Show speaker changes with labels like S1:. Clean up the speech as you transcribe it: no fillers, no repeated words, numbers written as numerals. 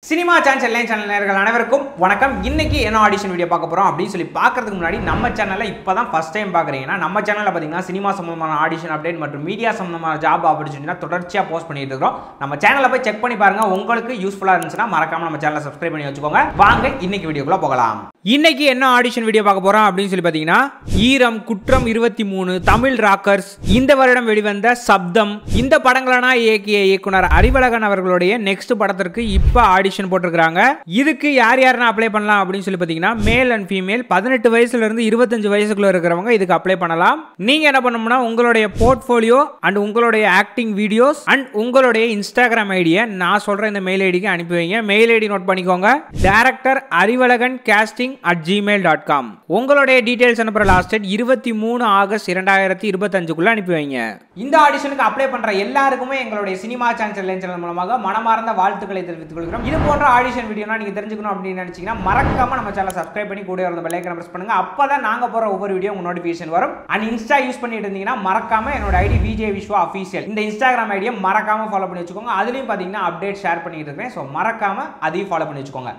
S1: Cinema channel நேயர்கள் அனைவருக்கும் வணக்கம். இன்னைக்கு என்ன ஆடிஷன் வீடியோ பார்க்க போறோம் அப்படின்னு சொல்லி பார்க்கறதுக்கு முன்னாடி நம்ம சேனல்ல இப்பதான் ஃபர்ஸ்ட் டைம் பார்க்குறீங்கன்னா நம்ம சேனல்ல பாத்தீங்கன்னா சினிமா சம்பந்தமான ஆடிஷன் அப்டேட் மற்றும் மீடியா சம்பந்தமான ஜாப் ஆப்பர்ச்சுனிட்டினா தொடர்ச்சியா போஸ்ட் பண்ணிட்டு இருக்கோம். நம்ம சேனல்ல போய் செக் பண்ணி பாருங்க. உங்களுக்கு யூஸ்ஃபுல்லா இருந்துச்சுன்னா மறக்காம நம்ம சேனலை சப்ஸ்கிரைப் பண்ணி வச்சுக்கோங்க. வாங்க இன்னைக்கு வீடியோக்குள்ள போகலாம். இன்னைக்கு என்ன ஆடிஷன் வீடியோ பார்க்க போறோம் அப்படின்னு சொல்லி பாத்தீங்கன்னா ஈரம், குற்றம் 23, தமிழ் ராக்கர்ஸ், இந்த வருடம் வெளிவந்த சப்தம், இந்த படங்களனா இயக்கிய இயக்குனர் அறிவழகன் அவர்களுடைய நெக்ஸ்ட் படத்திற்கு இப்ப ஆடிஷன் போட்டிருக்காங்க. இதுக்கு யார் யாரெல்லாம் அப்ளை பண்ணலாம் அப்படின்னு சொல்லி பாத்தீங்கன்னா மேல் அண்ட் ஃபீமேல் 18 வயசுல இருந்து 25 வயசுக்குள்ள இருக்கிறவங்க இதுக்கு அப்ளை பண்ணலாம். நீங்க என்ன பண்ணணும்னா உங்களுடைய போர்ட்ஃபோலியோ அண்ட் உங்களுடைய ஆக்டிங் வீடியோஸ் அண்ட் உங்களுடைய இன்ஸ்டாகிராம் ஐடியை நான் சொல்ற இந்த மெயில் ஐடிக்கு அனுப்பி வைங்க. மெயில் ஐடி நோட் பண்ணிக்கோங்க. Director Arivazhagan casting@gmail.com. உங்களுடைய டீடைல்ஸ் அனுப்புற லாஸ்ட் டேட் 23 ஆகஸ்ட் 2025 அனுப்பி வைங்க. இந்த ஆடிஷனுக்கு அப்ளை பண்ற எல்லாருக்குமே எங்களுடைய சினிமா சேனல் மூலமாக மனமார்ந்த வாழ்த்துக்களை தெரிவித்துக் கொள்கிறோம். இது போன்ற ஆடிஷன் வீடியோனா நீங்க தெரிஞ்சுக்கணும் அப்படின்னு நினைச்சீங்கன்னா மறக்காம நம்ம சேனலை சப்ஸ்கிரைப் பண்ணி கூட இருந்த பெல் ஐகானை பிரஸ் பண்ணுங்க. அப்பதான் நாங்க போற ஒவ்வொரு வீடியோ உங்களுக்கு நோட்டிபிகேஷன் வரும். அண்ட் இன்ஸ்டா யூஸ் பண்ணிட்டு இருந்தீங்கன்னா மறக்காம என்னோட ஐடி விஜய் விஸ்வா அஃபீஷியல் இந்த இன்ஸ்டாகிராம் ஐடியை மறக்காம ஃபாலோ பண்ணி வச்சுக்கோங்க. அதுலயும் பாத்தீங்கன்னா அப்டேட் ஷேர் பண்ணிட்டு இருக்கேன். சோ மறக்காம அதையும் ஃபாலோ பண்ணி வச்சுக்கோங்க.